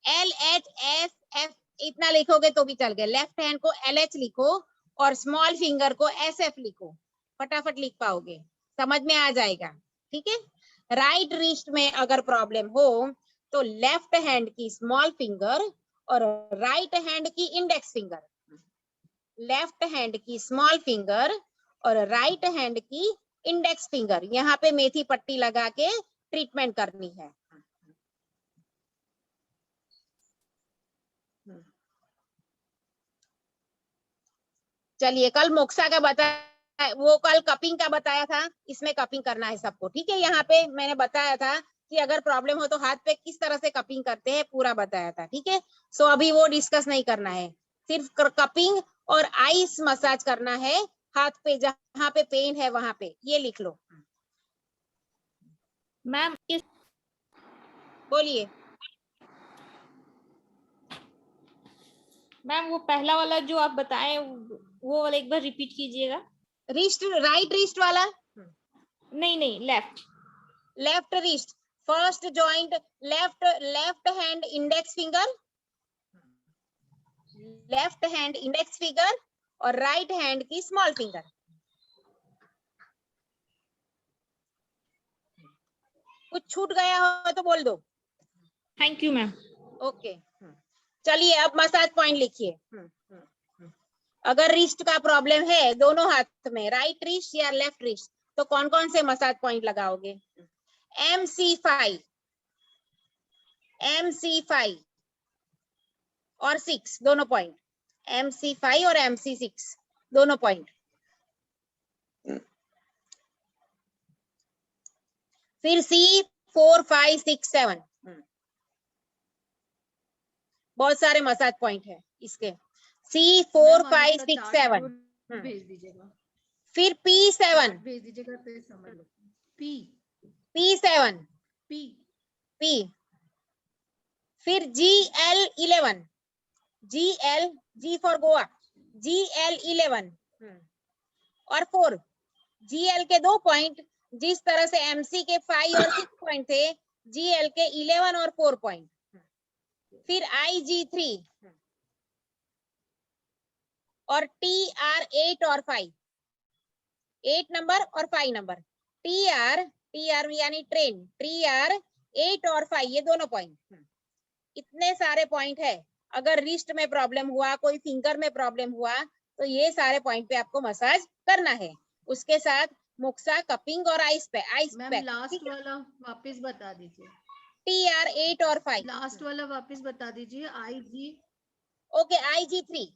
LHSF इतना लिखोगे तो भी चल गए। लेफ्ट हैंड को LH लिखो और स्मॉल फिंगर को SF लिखो, फटाफट लिख पाओगे, समझ में आ जाएगा, ठीक है। राइट रिस्ट में अगर प्रॉब्लम हो तो लेफ्ट हैंड की स्मॉल फिंगर और राइट हैंड की इंडेक्स फिंगर, लेफ्ट हैंड की स्मॉल फिंगर और राइट हैंड की इंडेक्स फिंगर, यहाँ पे मेथी पट्टी लगा के ट्रीटमेंट करनी है। चलिए, कल मोक्सा का बताया, वो कल कपिंग का बताया था, इसमें कपिंग करना है सबको, ठीक है। यहाँ पे मैंने बताया था कि अगर प्रॉब्लम हो तो हाथ पे किस तरह से कपिंग करते हैं, पूरा बताया था, ठीक है। सो अभी वो डिस्कस नहीं करना है, सिर्फ कपिंग और आइस मसाज करना है हाथ पे, जहाँ पे पेन है वहां पे, ये लिख लो। मैम इस बोलिए। मैम वो पहला वाला जो आप बताए वो वाला एक बार रिपीट कीजिएगा। रिस्ट, राइट रिस्ट वाला, नहीं left wrist, first joint, left hand index finger, left hand index finger और राइट हैंड की स्मॉल फिंगर। कुछ छूट गया हो तो बोल दो। Thank you ma'am. ओके, चलिए अब मसाज पॉइंट लिखिए। अगर रिस्ट का प्रॉब्लम है दोनों हाथ में, राइट रिस्ट या लेफ्ट रिस्ट, तो कौन कौन से मसाज पॉइंट लगाओगे? MC5 और 6 दोनों पॉइंट, MC5 और MC6 दोनों पॉइंट। फिर C4 5 6 7, बहुत सारे मसाज पॉइंट है इसके। C4 5 6 7, भेज दीजिएगा, फिर P7 भेज दीजिएगा तो समझ लो। P7 P, फिर GL11, G for Goa, GL11 और 4। GL के 2 पॉइंट, जिस तरह से MC के 5 और 6 पॉइंट थे, GL के 11 और 4 पॉइंट। फिर IG3 और TR8 और 5, 8 नंबर और 5 नंबर। TR यानी ट्रेन, TR8 और 5 ये दोनों पॉइंट। इतने सारे पॉइंट है। अगर रिस्ट में प्रॉब्लम हुआ, कोई फिंगर में प्रॉब्लम हुआ, तो ये सारे पॉइंट पे आपको मसाज करना है। उसके साथ मोक्सा, कपिंग और आइस पैक। मैम लास्ट वाला वापस बता दीजिए, TR8 और 5, लास्ट वाला वापस बता दीजिए। IG, okay, IG3।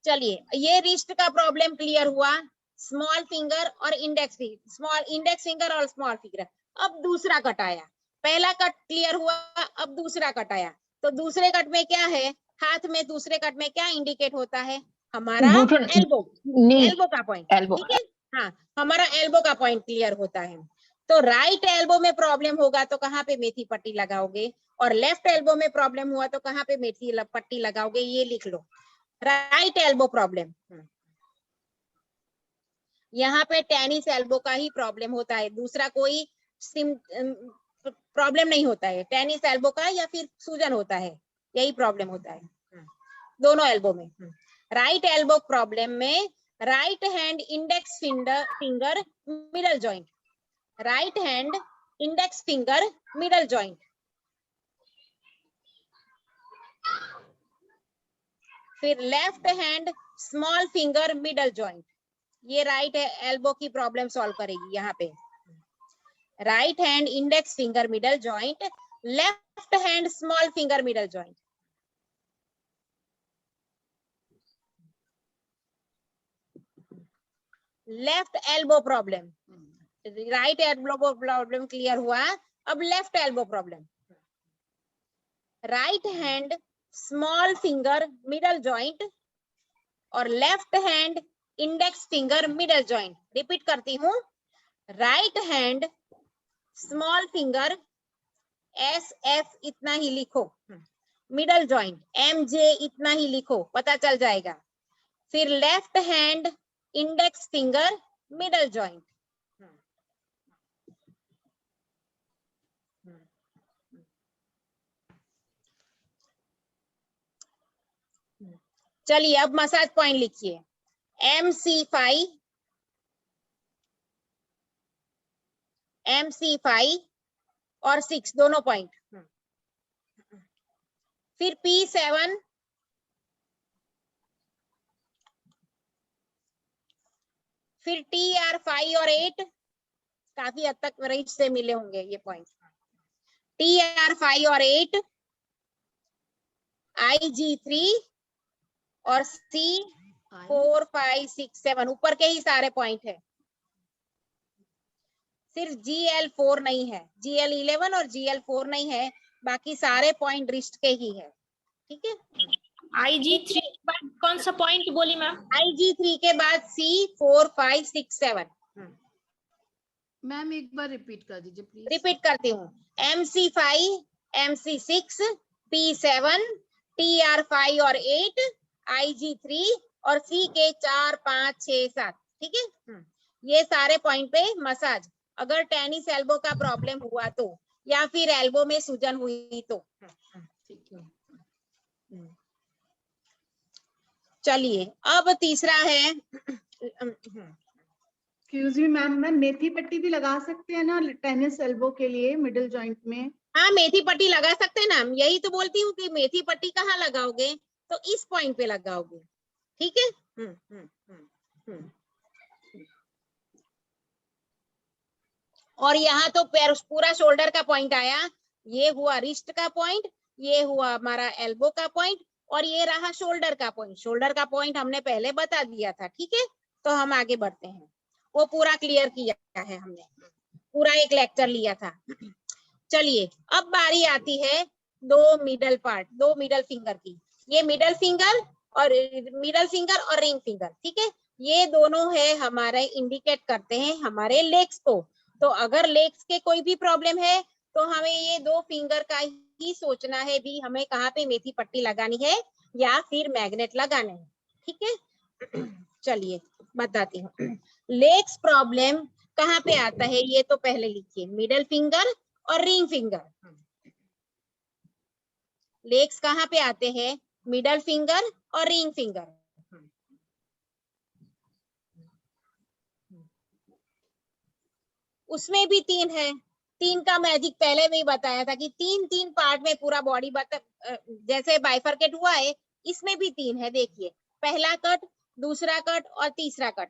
चलिए, ये रिस्ट का प्रॉब्लम क्लियर हुआ, स्मॉल फिंगर और index finger, small index finger और स्मॉल फिंगर। अब दूसरा कट आया, पहला कट क्लियर हुआ, अब दूसरा कट आया। तो दूसरे कट में क्या है? हाथ में दूसरे कट में क्या इंडिकेट होता है? हमारा एल्बो का पॉइंट, ठीक है। हाँ, हमारा एल्बो का पॉइंट क्लियर होता है। तो राइट एल्बो में प्रॉब्लम होगा तो कहाँ पे मेथी पट्टी लगाओगे, और लेफ्ट एल्बो में प्रॉब्लम हुआ तो कहाँ पे मेथी पट्टी लगाओगे, ये लिख लो। राइट एल्बो प्रॉब्लम, यहाँ पे टेनिस एल्बो का ही प्रॉब्लम होता है, दूसरा कोई प्रॉब्लम नहीं होता है। टेनिस एल्बो का या फिर सूजन होता है, यही प्रॉब्लम होता है दोनों एल्बो में। राइट एल्बो प्रॉब्लम में right hand index finger middle joint, right hand index finger middle joint, फिर left hand small finger middle joint. ये राइट एल्बो की प्रॉब्लम सॉल्व करेगी यहाँ पे। Right hand index finger middle joint, left hand small finger middle joint. Left elbow problem, right elbow problem clear हुआ, अब left elbow problem. Right hand small finger middle joint और left hand index finger middle joint. Repeat करती हूँ, right hand small finger SF इतना ही लिखो, middle joint MJ इतना ही लिखो, पता चल जाएगा। फिर left hand index finger middle joint. चलिए अब मसाज पॉइंट लिखिए, MC5 और 6 दोनों पॉइंट। फिर P7, फिर TR5 और 8, काफी हद तक रेंज से मिले होंगे ये पॉइंट। TR5 और 8, IG3 और C4 5 6 7 ऊपर के ही सारे पॉइंट है। सिर्फ GL4 नहीं है, GL11 और GL4 नहीं है, बाकी सारे पॉइंट रिस्ट के ही है। ठीक है, IG3 के बाद कौन सा पॉइंट बोली मैम? IG3 के बाद C4 5 6 7। मैम एक बार रिपीट कर दीजिए प्लीज। रिपीट करती हूँ, MC5, MC6, P7, TR5 और 8, IG3 और C के 4 5 6 7। ठीक है, ये सारे पॉइंट पे मसाज। अगर टेनिस एल्बो का प्रॉब्लम हुआ तो, या फिर एल्बो में सूजन हुई तो। ठीक है, चलिए अब तीसरा है, एक्सक्यूज मी मैम, मैं मेथी पट्टी भी लगा सकते हैं ना टेनिस एल्बो के लिए मिडिल जॉइंट में? हाँ मेथी पट्टी लगा सकते हैं ना, यही तो बोलती हूँ कि मेथी पट्टी कहाँ लगाओगे, तो इस पॉइंट पे लगाओगे। ठीक है, और यहाँ तो पैर पूरा शोल्डर का पॉइंट आया, ये हुआ रिस्ट का पॉइंट, ये हुआ हमारा एल्बो का पॉइंट, और ये रहा शोल्डर का पॉइंट। शोल्डर का पॉइंट हमने पहले बता दिया था। ठीक है, तो हम आगे बढ़ते हैं, वो पूरा क्लियर किया है हमने, पूरा एक लेक्चर लिया था। चलिए अब बारी आती है दो मिडल फिंगर की। ये मिडल फिंगर और रिंग फिंगर। ठीक है, ये दोनों है हमारे, इंडिकेट करते हैं हमारे लेग्स को। तो अगर लेग्स के कोई भी प्रॉब्लम है तो हमें ये दो फिंगर का ही सोचना है भी, हमें कहाँ पे मेथी पट्टी लगानी है या फिर मैग्नेट लगाने हैं। ठीक है, चलिए बताती हूँ। लेग्स प्रॉब्लम कहाँ पे आता है ये तो पहले लिखिए, मिडल फिंगर और रिंग फिंगर। लेग्स कहाँ पे आते हैं, मिडल फिंगर और रिंग फिंगर। उसमें भी 3 है, 3 का मैजिक पहले भी बताया था कि 3 पार्ट में पूरा बॉडी जैसे बाइफरकेट हुआ है, इसमें भी 3 है। देखिए, पहला कट, दूसरा कट और तीसरा कट।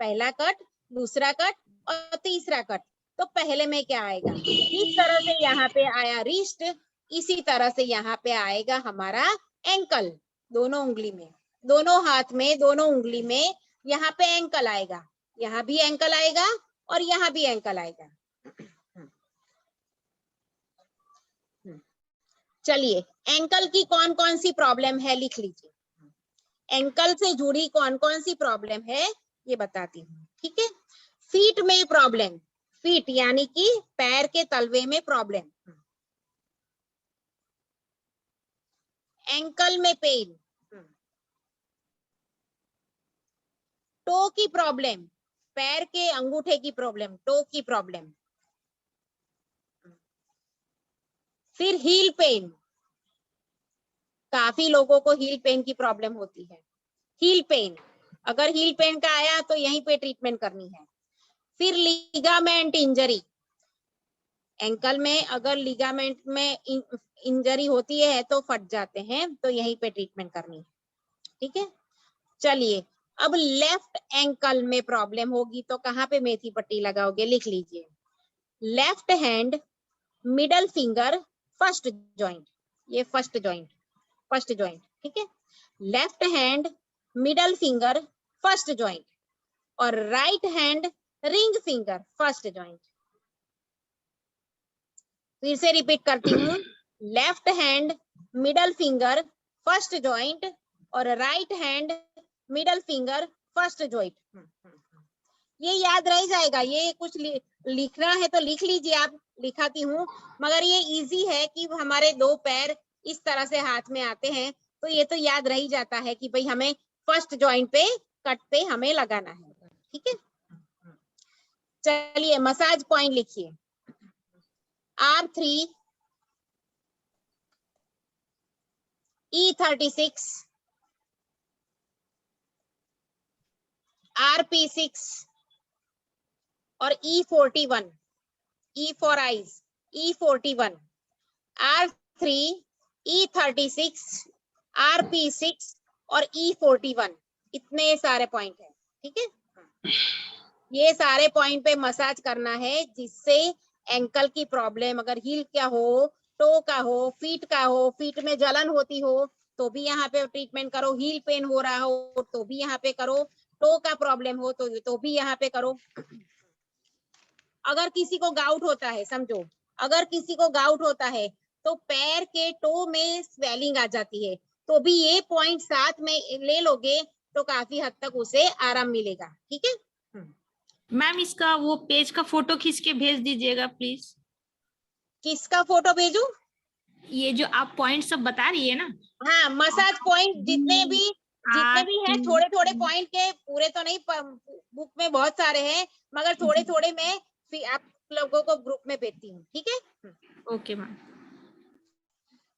पहला कट, दूसरा कट और तीसरा कट। तो पहले में क्या आएगा, इस तरह से यहाँ पे आया रिस्ट, इसी तरह से यहाँ पे आएगा हमारा एंकल। दोनों उंगली में, दोनों हाथ में, दोनों उंगली में यहाँ पे एंकल आएगा, यहाँ भी एंकल आएगा और यहाँ भी एंकल आएगा। चलिए एंकल की कौन कौन सी प्रॉब्लम है लिख लीजिए, एंकल से जुड़ी कौन कौन सी प्रॉब्लम है ये बताती हूँ। ठीक है, फीट में प्रॉब्लम, फीट यानी कि पैर के तलवे में प्रॉब्लम, एंकल में पेन, टो की प्रॉब्लम, पैर के अंगूठे की प्रॉब्लम, टो की प्रॉब्लम। फिर हील पेन, काफी लोगों को हील पेन की प्रॉब्लम होती है। हील पेन, अगर हील पेन का आया तो यहीं पे ट्रीटमेंट करनी है। फिर लिगामेंट इंजरी, एंकल में अगर लिगामेंट में इंजरी होती है तो फट जाते हैं, तो यहीं पे ट्रीटमेंट करनी है। ठीक है, चलिए अब लेफ्ट एंकल में प्रॉब्लम होगी तो कहाँ पे मेथी पट्टी लगाओगे, लिख लीजिए। Left hand middle finger first joint, ये फर्स्ट जॉइंट, फर्स्ट जॉइंट। ठीक है, left hand middle finger first joint और right hand ring finger first joint. फिर से रिपीट करती हूँ, left hand middle finger first joint और right hand middle finger first joint. ये याद रह जाएगा, ये कुछ लिखना है तो लिख लीजिए आप, लिखाती हूँ, मगर ये इजी है कि हमारे दो पैर इस तरह से हाथ में आते हैं, तो ये तो याद रह ही जाता है कि भाई हमें फर्स्ट जॉइंट पे, कट पे हमें लगाना है। ठीक है, चलिए मसाज पॉइंट लिखिए। R3, E36, RP6 और E41, E for eyes, E41, R3, E36, RP6 और E41, इतने सारे पॉइंट है। ठीक है, ये सारे पॉइंट पे मसाज करना है, जिससे एंकल की प्रॉब्लम, अगर हील का हो, टो का हो, फीट में जलन होती हो तो भी यहाँ पे ट्रीटमेंट करो, हील पेन हो रहा हो तो भी यहाँ पे करो, टो का प्रॉब्लम हो तो भी यहाँ पे करो। अगर किसी को गाउट होता है, समझो अगर किसी को गाउट होता है तो पैर के टो में स्वेलिंग आ जाती है, तो भी ये पॉइंट साथ में ले लोगे तो काफी हद तक उसे आराम मिलेगा। ठीक है मैम, इसका वो पेज का फोटो खींच के भेज दीजिएगा प्लीज। किसका फोटो भेजू? ये जो आप पॉइंट सब बता रही है ना। हाँ, मसाज पॉइंट जितने भी हैं, थोड़े थोड़े पॉइंट के, पूरे तो नहीं, बुक में बहुत सारे हैं, मगर थोड़े थोड़े मैं फिर आप लोगों को ग्रुप में भेजती हूँ। ठीक है, ओके मैम।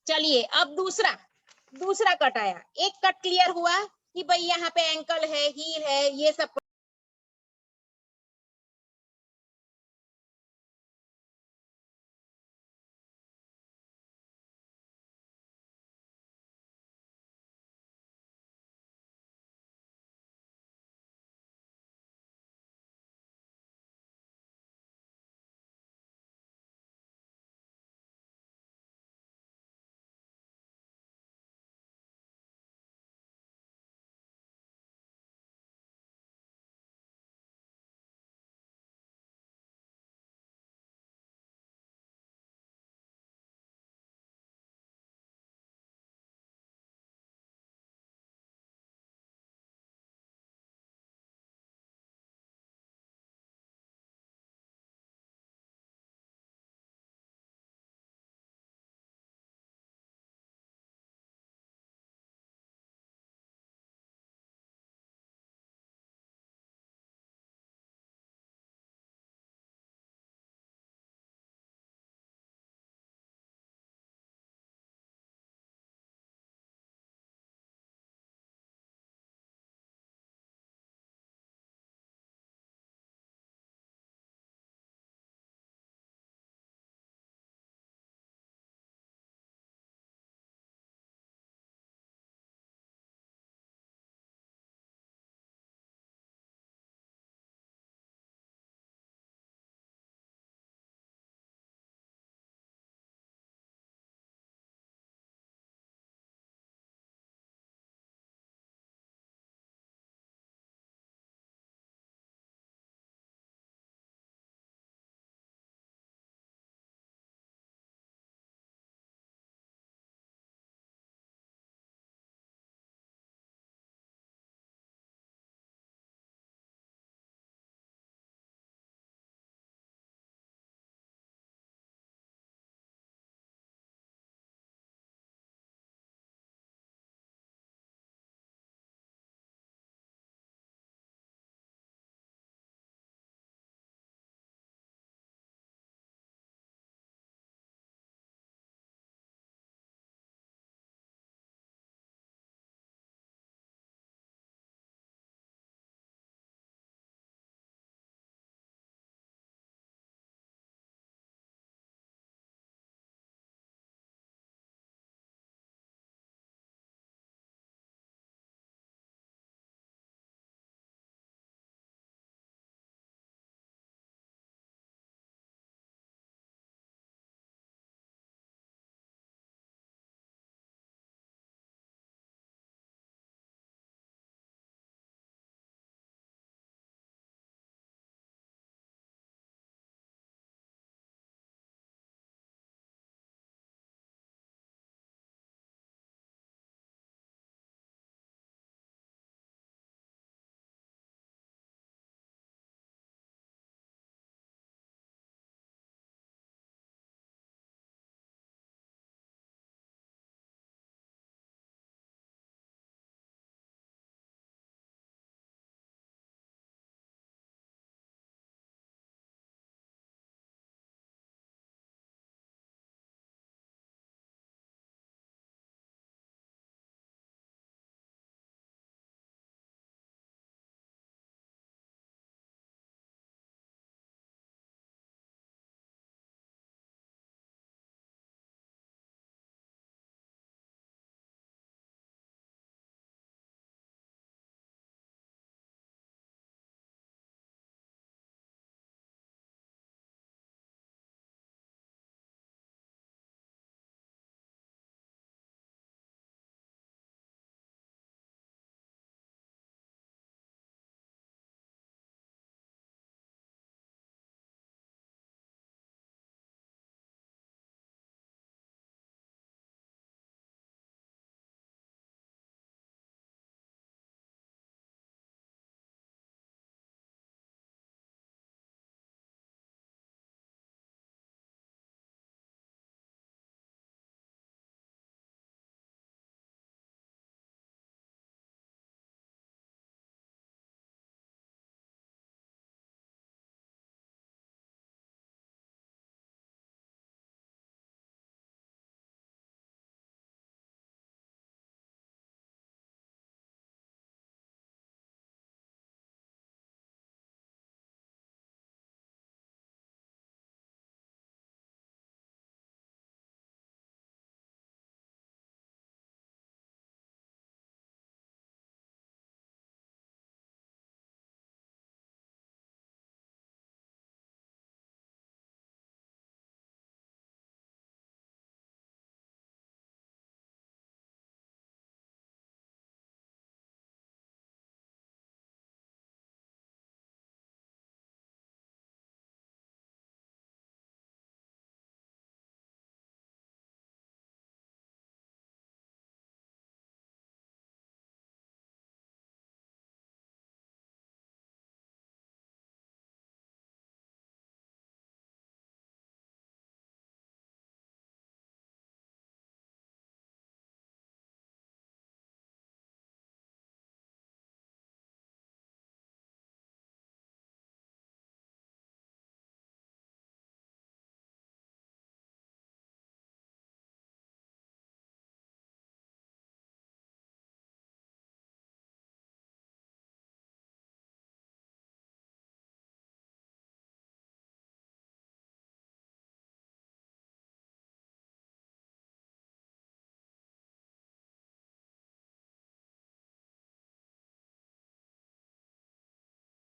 चलिए अब दूसरा कट आया। एक कट क्लियर हुआ कि भाई यहाँ पे एंकल है, हील है, ये सब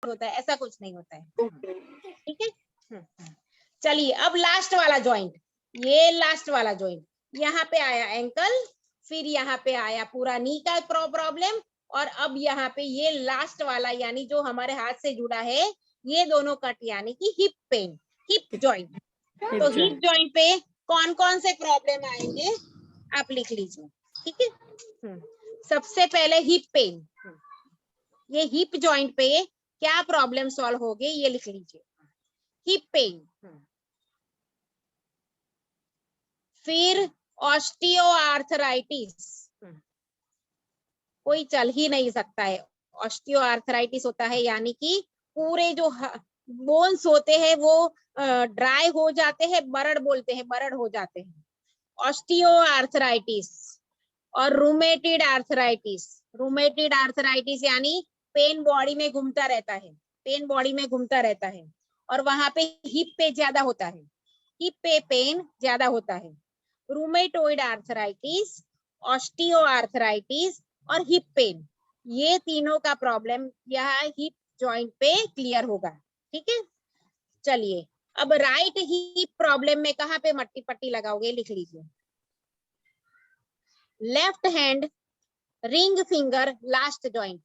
होता है, ऐसा कुछ नहीं होता है। ठीक है, चलिए अब लास्ट वाला जॉइंट, ये लास्ट वाला जॉइंट, यहाँ पे आया एंकल, फिर यहाँ पे आया पूरा नी का प्रॉब्लम, और अब यहाँ पे ये लास्ट वाला यानी जो हमारे हाथ से जुड़ा है, ये दोनों कट यानी कि हिप पेन, हिप जॉइंट। तो हिप जॉइंट पे कौन कौन से प्रॉब्लम आएंगे आप लिख लीजिए। ठीक है, सबसे पहले हिप पेन, ये हिप जॉइंट पे क्या प्रॉब्लम सॉल्व होगी ये लिख लीजिए, हिप पेन। फिर ऑस्टियोआर्थराइटिस, कोई चल ही नहीं सकता है, ऑस्टियोआर्थराइटिस होता है यानी कि पूरे जो बोन्स होते हैं वो ड्राई हो जाते हैं, बरड़ बोलते हैं, बरड़ हो जाते हैं, ऑस्टियोआर्थराइटिस। और रूमेटिड आर्थराइटिस, रूमेटिड आर्थराइटिस यानी पेन बॉडी में घूमता रहता है, पेन बॉडी में घूमता रहता है, और वहां पे हिप पे ज्यादा होता है, हिप पे पेन ज्यादा होता है। रूमेटोइड आर्थराइटिस, ऑस्टियोआर्थराइटिस और हिप पेन, ये तीनों का प्रॉब्लम यहाँ हिप जॉइंट पे क्लियर होगा। ठीक है, चलिए अब राइट हिप प्रॉब्लम में कहाँ पे मट्टी पट्टी लगाओगे लिख लीजिए, left hand ring finger last joint,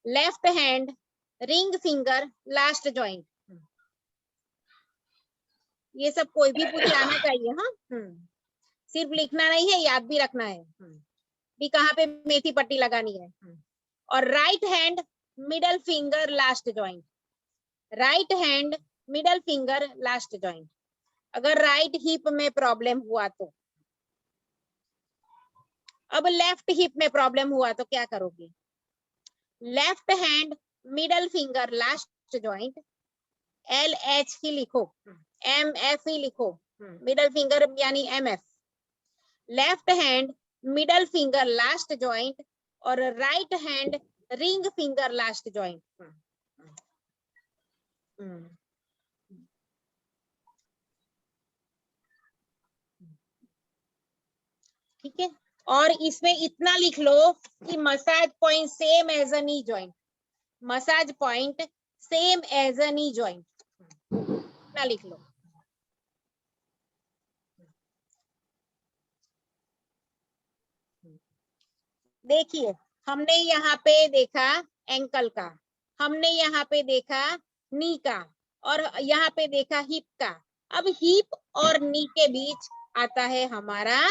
left hand ring finger last joint, ये सब कोई भी पूछ आना चाहिए। हाँ, सिर्फ लिखना नहीं है, याद भी रखना है भी कहाँ पे मेथी पट्टी लगानी है। और right hand middle finger last joint, right hand middle finger last joint. अगर राइट हिप में प्रॉब्लम हुआ तो, अब लेफ्ट हिप में प्रॉब्लम हुआ तो क्या करोगे, left hand middle finger last joint, LH ही लिखो, MF ही लिखो, मिडल फिंगर यानी MF, left hand middle finger last joint और right hand ring finger last joint. ठीक है, और इसमें इतना लिख लो कि massage point same as a knee joint, massage point same as a knee joint, इतना लिख लो। देखिए हमने यहाँ पे देखा एंकल का, हमने यहाँ पे देखा नी का, और यहाँ पे देखा हिप का। अब हिप और नी के बीच आता है हमारा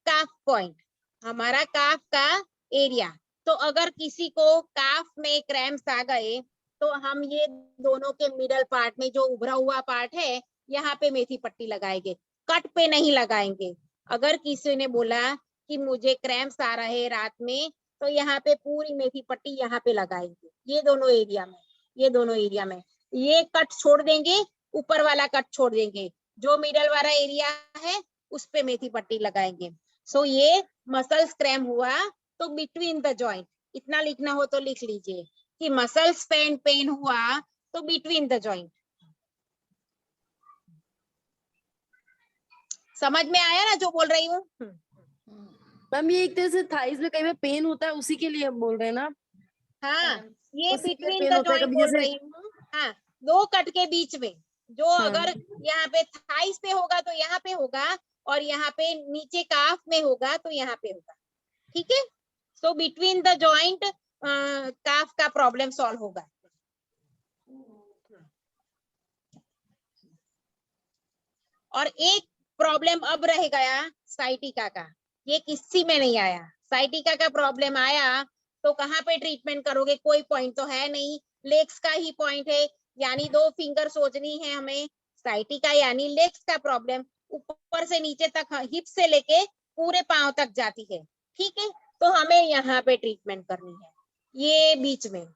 काफ पॉइंट, हमारा काफ का एरिया। तो अगर किसी को काफ में क्रैम्प्स आ गए तो हम ये दोनों के मिडल पार्ट में जो उभरा हुआ पार्ट है यहाँ पे मेथी पट्टी लगाएंगे, कट पे नहीं लगाएंगे। अगर किसी ने बोला कि मुझे क्रैम्प्स आ रहे हैं रात में, तो यहाँ पे पूरी मेथी पट्टी यहाँ पे लगाएंगे, ये दोनों एरिया में, ये दोनों एरिया में। ये कट छोड़ देंगे, ऊपर वाला कट छोड़ देंगे, जो मिडल वाला एरिया है उस पे मेथी पट्टी लगाएंगे। सो ये मसल्स क्रैम्प हुआ तो बिटवीन द जॉइंट, इतना लिखना हो तो लिख लीजिए कि मसल्स पेन हुआ तो बिटवीन द जॉइंट। समझ में आया ना जो बोल रही हूँ? मैम ये एक तरह से थाइस में कहीं में पेन होता है, उसी के लिए बोल रहे हैं ना? हाँ, ये उसी में बिटवीन पेन द होता है जॉइंट कभी बोल जैसे। रही हूँ। हाँ, दो कट के बीच में, जो अगर यहाँ पे थाइस पे होगा तो यहाँ पे होगा, और यहाँ पे नीचे काफ में होगा तो यहाँ पे होगा। ठीक है, सो बिटवीन द जॉइंट काफ का प्रॉब्लम सॉल्व होगा। और एक प्रॉब्लम अब रह गया साइटिका का, ये किसी में नहीं आया। साइटिका का प्रॉब्लम आया तो कहाँ पे ट्रीटमेंट करोगे, कोई पॉइंट तो है नहीं, लेग्स का ही पॉइंट है, यानी दो फिंगर सोचनी है हमें। साइटिका यानी लेग्स का प्रॉब्लम, ऊपर से नीचे तक, हिप से लेके पूरे पांव तक जाती है। ठीक है, तो हमें यहाँ पे ट्रीटमेंट करनी है, ये बीच में,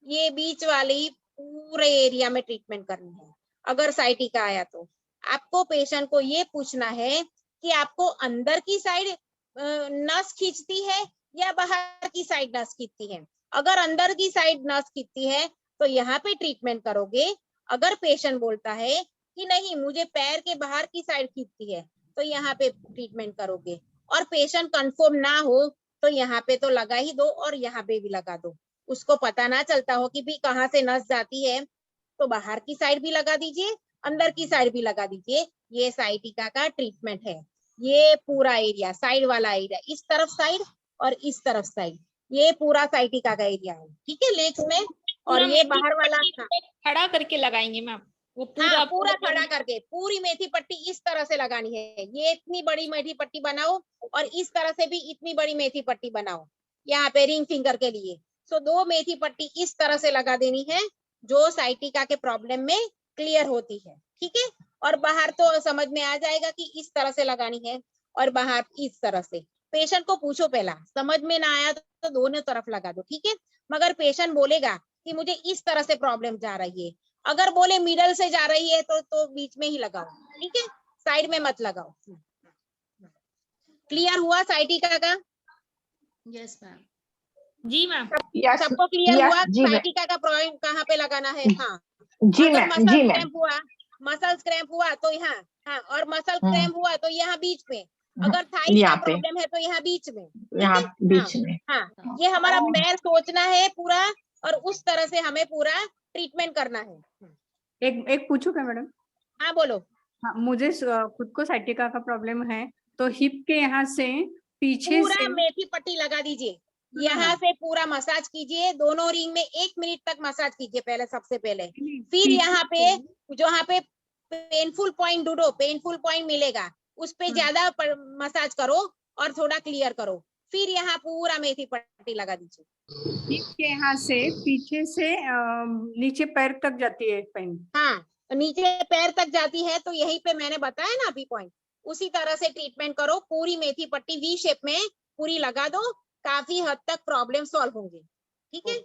ये बीच वाली पूरे एरिया में ट्रीटमेंट करनी है। अगर साइटिका आया तो आपको पेशेंट को ये पूछना है कि आपको अंदर की साइड नस खींचती है या बाहर की साइड नस खींचती है। अगर अंदर की साइड नस खींचती है तो यहाँ पे ट्रीटमेंट करोगे। अगर पेशेंट बोलता है कि नहीं मुझे पैर के बाहर की साइड खींचती है तो यहाँ पे ट्रीटमेंट करोगे। और पेशेंट कंफर्म ना हो तो यहाँ पे तो लगा ही दो और यहाँ पे भी लगा दो। उसको पता ना चलता हो कि भी कहाँ से नस जाती है, तो बाहर की साइड भी लगा दीजिए, अंदर की साइड भी लगा दीजिए। ये साइटिका का ट्रीटमेंट है। ये पूरा एरिया, साइड वाला एरिया, इस तरफ साइड और इस तरफ साइड, ये पूरा साइटिका का एरिया है, ठीक है, लेग्स में। और पूरा ये मेथी बाहर वाला, पट्टी पे खड़ा करके लगाएंगे मैम, वो हाँ, पूरा खड़ा करके पूरी मेथी पट्टी इस तरह से लगानी है। ये इतनी बड़ी मेथी पट्टी बनाओ और इस तरह से भी इतनी बड़ी मेथी पट्टी बनाओ, यहाँ पे रिंग फिंगर के लिए। सो 2 मेथी पट्टी इस तरह से लगा देनी है, जो साइटिका के प्रॉब्लम में क्लियर होती है, ठीक है। और बाहर तो समझ में आ जाएगा कि इस तरह से लगानी है और बाहर इस तरह से। पेशेंट को पूछो पहला, समझ में ना आया तो दोनों तरफ लगा दो, ठीक है। मगर पेशेंट बोलेगा कि मुझे इस तरह से प्रॉब्लम जा रही है, अगर बोले मिडल से जा रही है तो बीच में ही लगाओ, ठीक है, साइड में मत लगाओ। क्लियर हुआ साइटिका का? Yes ma'am. जी मैम। यस सबको क्लियर यस हुआ जी मैम, साइटिका का प्रॉब्लम कहाँ पे लगाना है? हाँ, जी अगर मैम, मसल जी मैम। क्रैम्प हुआ, मसल क्रैम्प हुआ तो यहाँ, हाँ, और मसल क्रैम्प हुआ तो यहाँ बीच में। अगर थाइस का यहाँ पे, प्रॉब्लम है तो यहाँ बीच में, ठीक यहाँ है। बीच में। हाँ, ये हमारा पैर सोचना है पूरा, और उस तरह से हमें पूरा ट्रीटमेंट करना है। एक पूछूं क्या मैडम? हाँ बोलो। हाँ, मुझे खुद को साइटिका का प्रॉब्लम है, तो हिप के यहाँ से पीछे पूरा से मेथी पट्टी लगा दीजिए, यहाँ से पूरा मसाज कीजिए, दोनों रिंग में 1 मिनट तक मसाज कीजिए पहले, सबसे पहले। फिर यहाँ पे जहाँ पे पेनफुल पॉइंट ढूंढो, पेनफुल पॉइंट मिलेगा, उस पे ज्यादा मसाज करो और थोड़ा क्लियर करो। फिर यहाँ पूरा मेथी पट्टी लगा दीजिए। हिप के यहाँ से पीछे से नीचे पैर तक जाती है पेन। हाँ, नीचे पैर तक जाती है, तो यहीं पे मैंने बताया ना अभी पॉइंट, उसी तरह से ट्रीटमेंट करो। पूरी मेथी पट्टी वी शेप में पूरी लगा दो, काफी हद तक प्रॉब्लम सॉल्व होंगे, ठीक है।